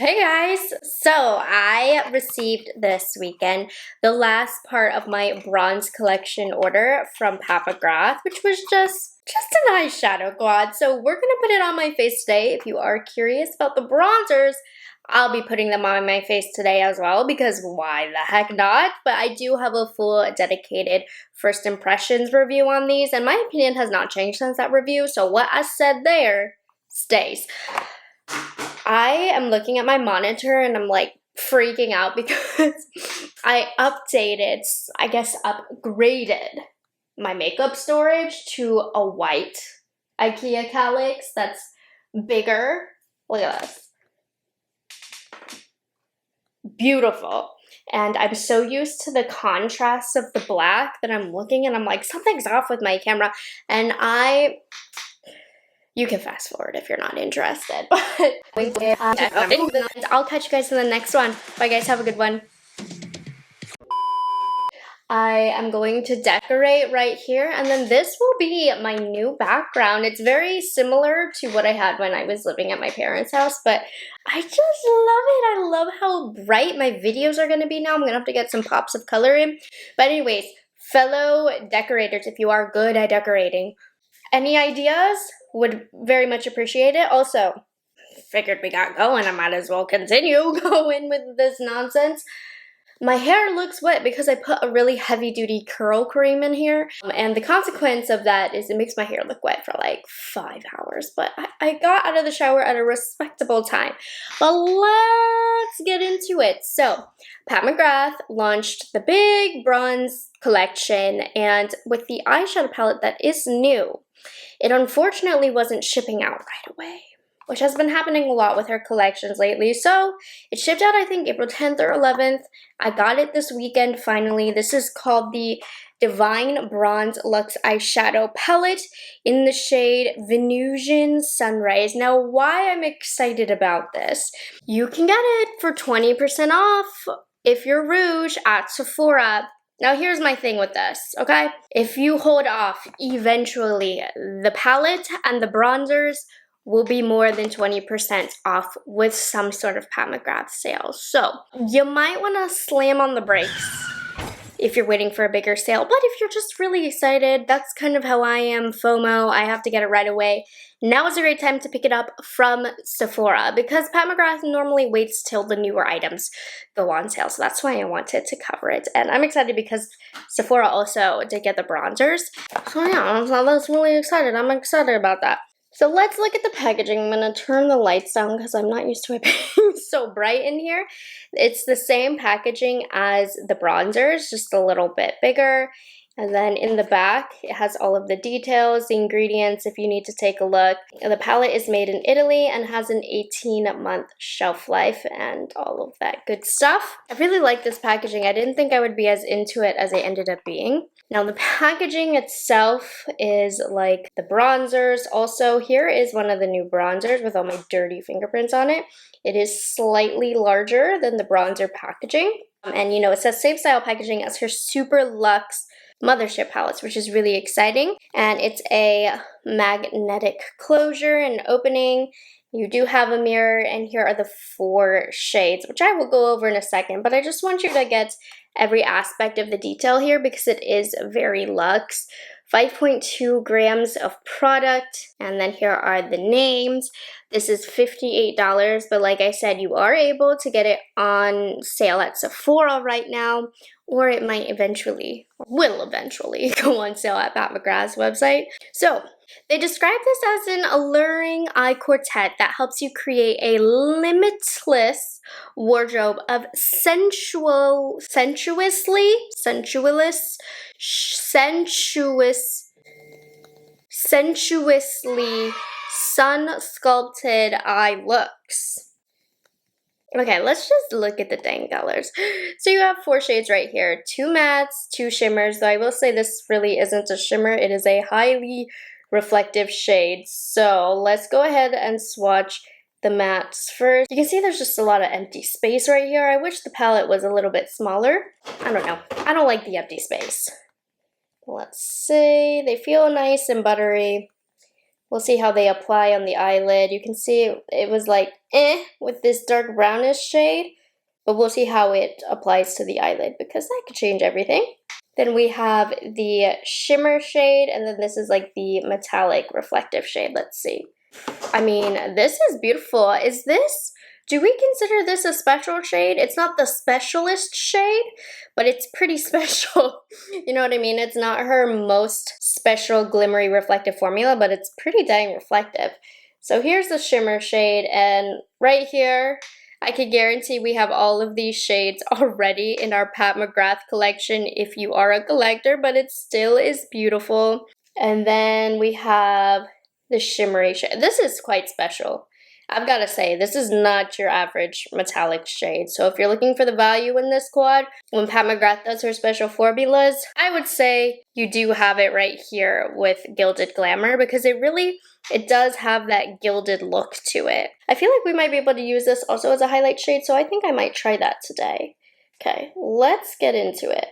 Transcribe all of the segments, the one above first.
Hey guys! So I received this weekend the last part of my bronze collection order from McGrath, which was just an eyeshadow quad. So we're gonna put it on my face today. If you are curious about the bronzers, I'll be putting them on my face today as well because why the heck not? But I do have a full dedicated first impressions review on these, and my opinion has not changed since that review. So what I said there stays. I am looking at my monitor and I'm like freaking out because I updated, I guess upgraded my makeup storage to a white IKEA calyx that's bigger. Look at this. Beautiful. And I'm so used to the contrast of the black that I'm looking and I'm like, something's off with my camera. And you can fast forward if you're not interested, but I'll catch you guys in the next one. Bye guys, have a good one. I am going to decorate right here, and then this will be my new background. It's very similar to what I had when I was living at my parents' house, but I just love it. I love how bright my videos are going to be now. I'm going to have to get some pops of color in. But anyways, fellow decorators, if you are good at decorating, any ideas? Would very much appreciate it. Also, figured we got going, I might as well continue going with this nonsense. My hair looks wet because I put a really heavy-duty curl cream in here, and the consequence of that is it makes my hair look wet for like 5 hours, but I got out of the shower at a respectable time. But let's get into it. So, McGrath launched the big bronze collection, and with the eyeshadow palette that is new, it unfortunately wasn't shipping out right away, which has been happening a lot with her collections lately. So it shipped out, I think, April 10th or 11th. I got it this weekend, finally. This is called the Divine Bronze Luxe Eyeshadow Palette in the shade Venusian Sunrise. Now, why I'm excited about this, you can get it for 20% off if you're Rouge at Sephora. Now, here's my thing with this, okay? If you hold off, eventually, the palette and the bronzers will be more than 20% off with some sort of McGrath sale. So, you might want to slam on the brakes if you're waiting for a bigger sale. But if you're just really excited, that's kind of how I am, FOMO. I have to get it right away. Now is a great time to pick it up from Sephora because McGrath normally waits till the newer items go on sale. So that's why I wanted to cover it. And I'm excited because Sephora also did get the bronzers. So yeah, that's really excited. I'm excited about that. So let's look at the packaging. I'm going to turn the lights down because I'm not used to it being so bright in here. It's the same packaging as the bronzers, just a little bit bigger. And then in the back, it has all of the details, the ingredients, if you need to take a look. The palette is made in Italy and has an 18-month shelf life and all of that good stuff. I really like this packaging. I didn't think I would be as into it as I ended up being. Now, the packaging itself is like the bronzers. Also, here is one of the new bronzers with all my dirty fingerprints on it. It is slightly larger than the bronzer packaging. And, you know, it says same style packaging as her Super Luxe Mothership palettes, which is really exciting. And it's a magnetic closure and opening. You do have a mirror, and here are the 4 shades, which I will go over in a second. But I just want you to get every aspect of the detail here because it is very luxe. 5.2 grams of product, and then here are the names. This is $58, but like I said, you are able to get it on sale at Sephora right now, or it might will eventually go on sale at McGrath's website. So, they describe this as an alluring eye quartet that helps you create a limitless wardrobe of sensuously sun-sculpted eye looks. Okay, let's just look at the dang colors. So you have 4 shades right here, 2 mattes, 2 shimmers, though I will say this really isn't a shimmer, it is a highly reflective shade. So let's go ahead and swatch the mattes first. You can see there's just a lot of empty space right here. I wish the palette was a little bit smaller. I don't know. I don't like the empty space. Let's see. They feel nice and buttery. We'll see how they apply on the eyelid. You can see it was like, with this dark brownish shade, but we'll see how it applies to the eyelid because that could change everything. Then we have the shimmer shade, and then this is like the metallic reflective shade. Let's see. I mean, this is beautiful. Do we consider this a special shade? It's not the specialist shade, but it's pretty special. You know what I mean? It's not her most special glimmery reflective formula, but it's pretty dang reflective. So here's the shimmer shade, and right here, I could guarantee we have all of these shades already in our Pat McGrath collection if you are a collector, but it still is beautiful. And then we have the shimmery shade. This is quite special. I've got to say, this is not your average metallic shade. So if you're looking for the value in this quad, when Pat McGrath does her special formulas, I would say you do have it right here with Gilded Glamour because it does have that gilded look to it. I feel like we might be able to use this also as a highlight shade, so I think I might try that today. Okay, let's get into it.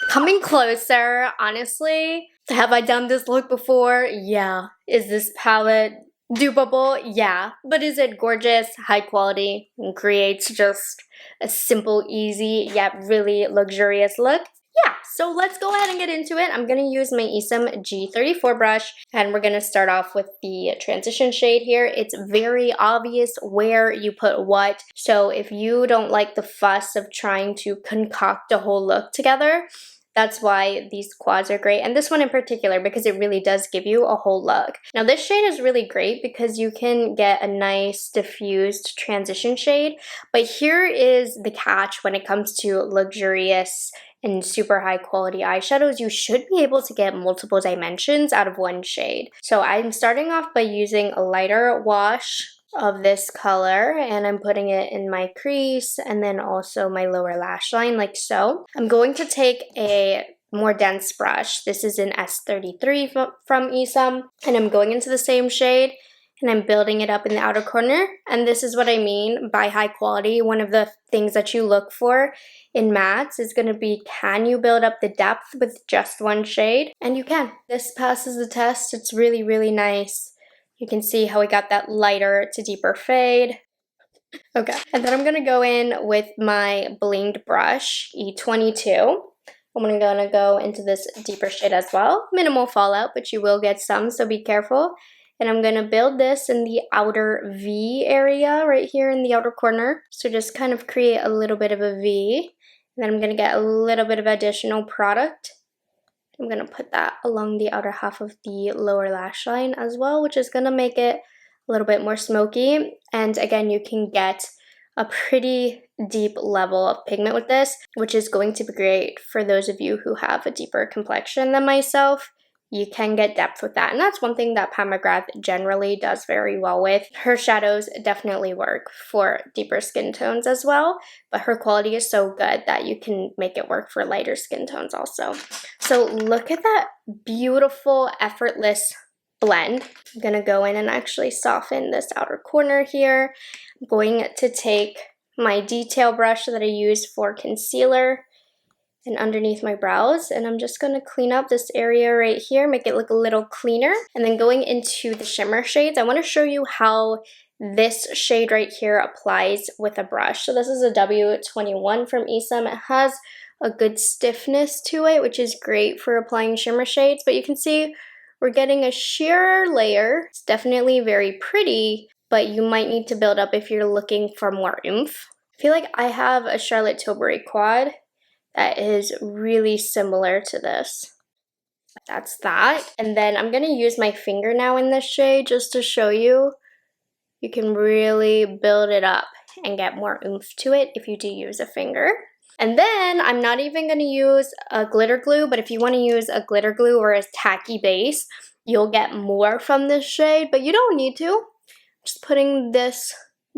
Coming closer, honestly, have I done this look before? Yeah. Is this palette dupeable? Yeah. But is it gorgeous, high quality, and creates just a simple, easy, yet really luxurious look? Yeah, so let's go ahead and get into it. I'm going to use my Esom G34 brush, and we're going to start off with the transition shade here. It's very obvious where you put what, so if you don't like the fuss of trying to concoct a whole look together, that's why these quads are great, and this one in particular because it really does give you a whole look. Now this shade is really great because you can get a nice diffused transition shade, but here is the catch when it comes to luxurious and super high quality eyeshadows. You should be able to get multiple dimensions out of one shade. So I'm starting off by using a lighter wash of this color, and I'm putting it in my crease and then also my lower lash line like so. I'm going to take a more dense brush. This is an S33 from Esom, and I'm going into the same shade and I'm building it up in the outer corner. And this is what I mean by high quality. One of the things that you look for in mattes is going to be, can you build up the depth with just one shade? And you can. This passes the test. It's really, really nice. You can see how we got that lighter to deeper fade. Okay, and then I'm gonna go in with my blinged brush, E22. I'm gonna go into this deeper shade as well. Minimal fallout, but you will get some, so be careful. And I'm gonna build this in the outer V area, right here in the outer corner. So just kind of create a little bit of a V. And then I'm gonna get a little bit of additional product. I'm going to put that along the outer half of the lower lash line as well, which is going to make it a little bit more smoky. And again, you can get a pretty deep level of pigment with this, which is going to be great for those of you who have a deeper complexion than myself. You can get depth with that, and that's one thing that Pat McGrath generally does very well with. Her shadows definitely work for deeper skin tones as well, but her quality is so good that you can make it work for lighter skin tones also. So look at that beautiful, effortless blend. I'm gonna go in and actually soften this outer corner here. I'm going to take my detail brush that I use for concealer and underneath my brows, and I'm just going to clean up this area right here, make it look a little cleaner. And then going into the shimmer shades, I want to show you how this shade right here applies with a brush. So this is a W21 from Esom. It has a good stiffness to it, which is great for applying shimmer shades, but you can see we're getting a sheer layer. It's definitely very pretty, but you might need to build up if you're looking for more oomph. I feel like I have a Charlotte Tilbury quad that is really similar to this. That's that. And then I'm going to use my finger now in this shade just to show you. You can really build it up and get more oomph to it if you do use a finger. And then I'm not even going to use a glitter glue, but if you want to use a glitter glue or a tacky base, you'll get more from this shade, but you don't need to. Just putting this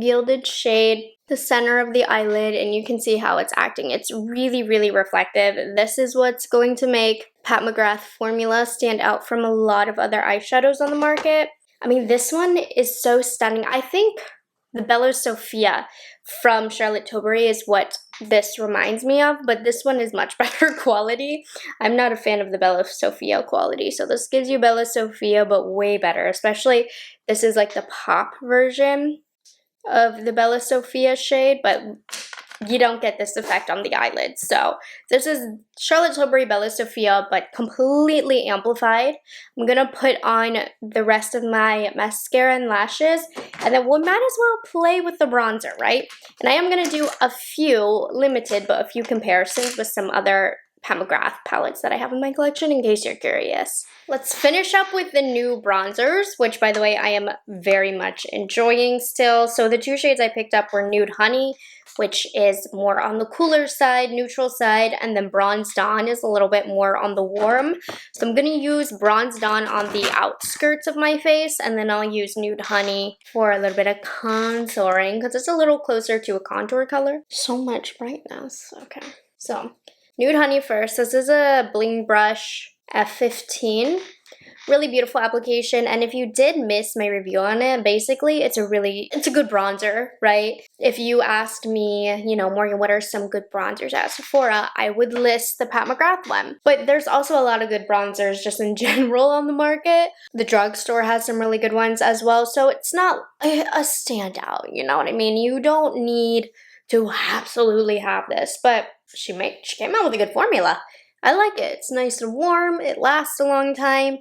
gilded shade the center of the eyelid, and you can see how it's acting. It's really, really reflective. This is what's going to make Pat McGrath formula stand out from a lot of other eyeshadows on the market. I mean, this one is so stunning. I think the Bella Sophia from Charlotte Tilbury is what this reminds me of, but this one is much better quality. I'm not a fan of the Bella Sofia quality, so this gives you Bella Sofia, but way better, especially this is like the pop version of the Bella Sofia shade, but you don't get this effect on the eyelids. So this is Charlotte Tilbury Bella Sofia, but completely amplified. I'm gonna put on the rest of my mascara and lashes, and then we might as well play with the bronzer, right? And I am gonna do a few, limited, but a few comparisons with some other Pat McGrath palettes that I have in my collection in case you're curious. Let's finish up with the new bronzers, which by the way, I am very much enjoying still. So the two shades I picked up were Nude Honey, which is more on the cooler side, neutral side, and then Bronze Dawn is a little bit more on the warm. So I'm gonna use Bronze Dawn on the outskirts of my face, and then I'll use Nude Honey for a little bit of contouring, because it's a little closer to a contour color. So much brightness, okay. So, Nude Honey first. This is a bling brush F15. Really beautiful application, and if you did miss my review on it, basically it's a good bronzer, right? If you asked me, you know, Morgan, what are some good bronzers at Sephora, I would list the Pat McGrath one. But there's also a lot of good bronzers just in general on the market. The drugstore has some really good ones as well, so it's not a standout, you know what I mean? You don't need to absolutely have this, but she came out with a good formula. I like it. It's nice and warm, it lasts a long time,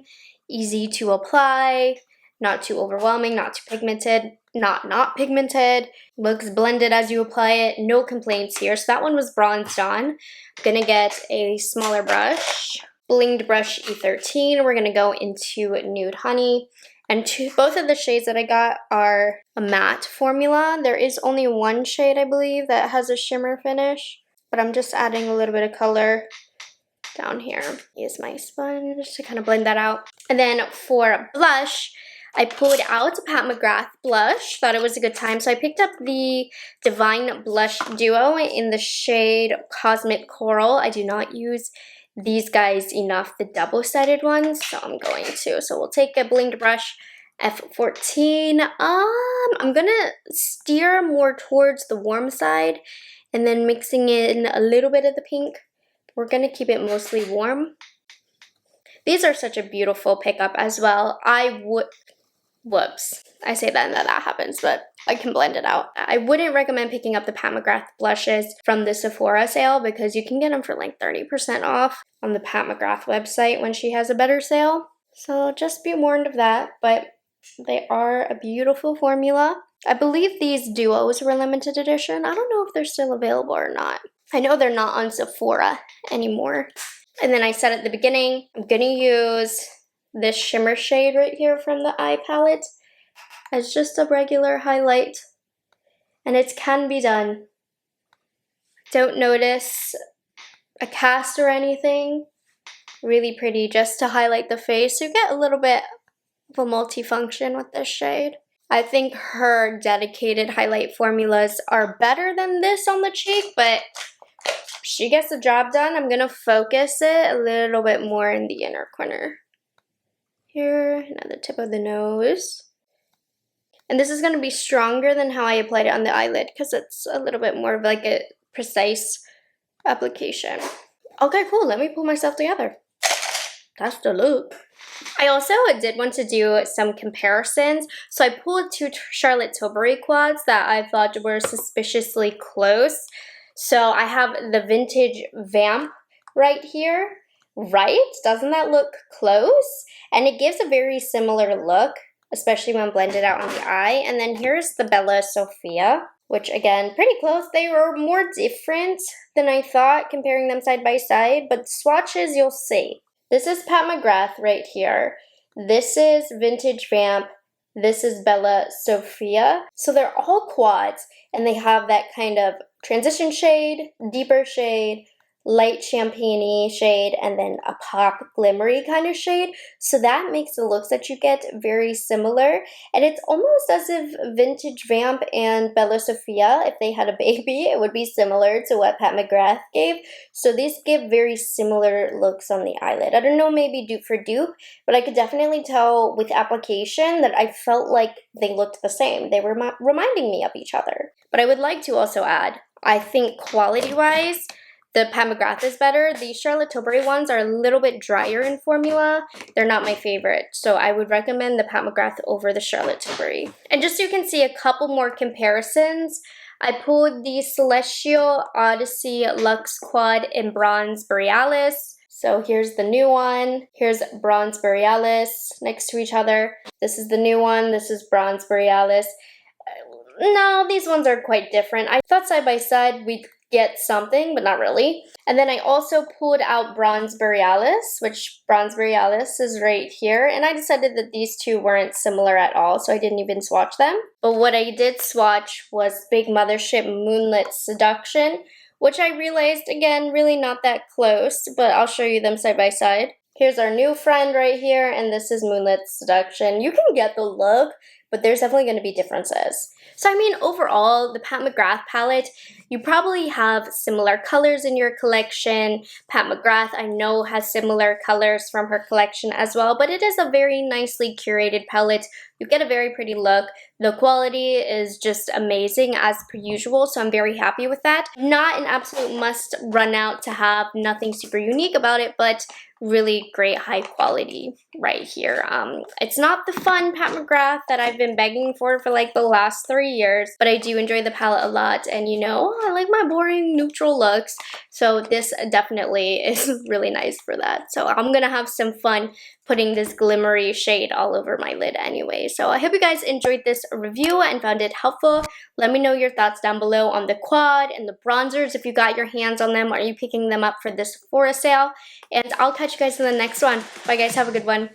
easy to apply, not too overwhelming, not too pigmented, not pigmented, looks blended as you apply it, no complaints here. So that one was bronzed on. I'm gonna get a smaller brush, blinged brush E13. We're gonna go into Nude Honey. And both of the shades that I got are a matte formula. There is only one shade, I believe, that has a shimmer finish, but I'm just adding a little bit of color down here. Use my sponge to kind of blend that out. And then for blush, I pulled out a Pat McGrath blush. Thought it was a good time. So I picked up the Divine Blush Duo in the shade Cosmic Coral. I do not use these guys enough, the double-sided ones, so I'm going to. So we'll take a blinged brush, F14. I'm gonna steer more towards the warm side and then mixing in a little bit of the pink. We're gonna keep it mostly warm. These are such a beautiful pickup as well. Whoops, I say that and that happens, but I can blend it out. I wouldn't recommend picking up the Pat McGrath blushes from the Sephora sale because you can get them for like 30% off on the Pat McGrath website when she has a better sale. So just be warned of that, but they are a beautiful formula. I believe these duos were limited edition. I don't know if they're still available or not. I know they're not on Sephora anymore. And then I said at the beginning, I'm gonna use this shimmer shade right here from the eye palette as just a regular highlight. And it can be done. Don't notice a cast or anything. Really pretty just to highlight the face. You get a little bit of a multifunction with this shade. I think her dedicated highlight formulas are better than this on the cheek, but she gets the job done. I'm gonna focus it a little bit more in the inner corner. Here, and at the tip of the nose. And this is gonna be stronger than how I applied it on the eyelid because it's a little bit more of like a precise application. Okay, cool, let me pull myself together. That's the look. I also did want to do some comparisons. So I pulled two Charlotte Tilbury quads that I thought were suspiciously close. So I have the Vintage Vamp right here. Right? Doesn't that look close? And it gives a very similar look, especially when blended out on the eye. And then here's the Bella Sofia, which again, pretty close. They were more different than I thought comparing them side by side, but swatches you'll see. This is Pat McGrath right here. This is Vintage Vamp. This is Bella Sofia. So they're all quads and they have that kind of transition shade, deeper shade, light champagne-y shade, and then a pop glimmery kind of shade. So that makes the looks that you get very similar. And it's almost as if Vintage Vamp and Bella Sofia, if they had a baby, it would be similar to what Pat McGrath gave. So these give very similar looks on the eyelid. I don't know, maybe dupe for dupe, but I could definitely tell with application that I felt like they looked the same. They were reminding me of each other. But I would like to also add, I think quality-wise, the Pat McGrath is better. The Charlotte Tilbury ones are a little bit drier in formula. They're not my favorite, so I would recommend the Pat McGrath over the Charlotte Tilbury. And just so you can see a couple more comparisons, I pulled the Celestial Odyssey Luxe Quad in Bronze Borealis. So here's the new one. Here's Bronze Borealis next to each other. This is the new one. This is Bronze Borealis. No, these ones are quite different. I thought side by side we'd get something, but not really. And then I also pulled out Bronze Borealis, which Bronze Borealis is right here. And I decided that these two weren't similar at all, so I didn't even swatch them. But what I did swatch was Big Mothership Moonlit Seduction, which I realized, again, really not that close, but I'll show you them side by side. Here's our new friend right here, and this is Moonlit Seduction. You can get the look, but there's definitely going to be differences. So I mean, overall, the Pat McGrath palette, you probably have similar colors in your collection. Pat McGrath, I know, has similar colors from her collection as well, but it is a very nicely curated palette. You get a very pretty look. The quality is just amazing as per usual, so I'm very happy with that. Not an absolute must run out to have, nothing super unique about it, but really great high quality right here. It's not the fun Pat McGrath that I've been begging for like the last 3 years, but I do enjoy the palette a lot, and you know, I like my boring neutral looks, so this definitely is really nice for that. So I'm gonna have some fun putting this glimmery shade all over my lid anyway. So I hope you guys enjoyed this review and found it helpful. Let me know your thoughts down below on the quad and the bronzers. If you got your hands on them, are you picking them up for this Sephora sale? And I'll catch you guys in the next one. Bye guys, have a good one.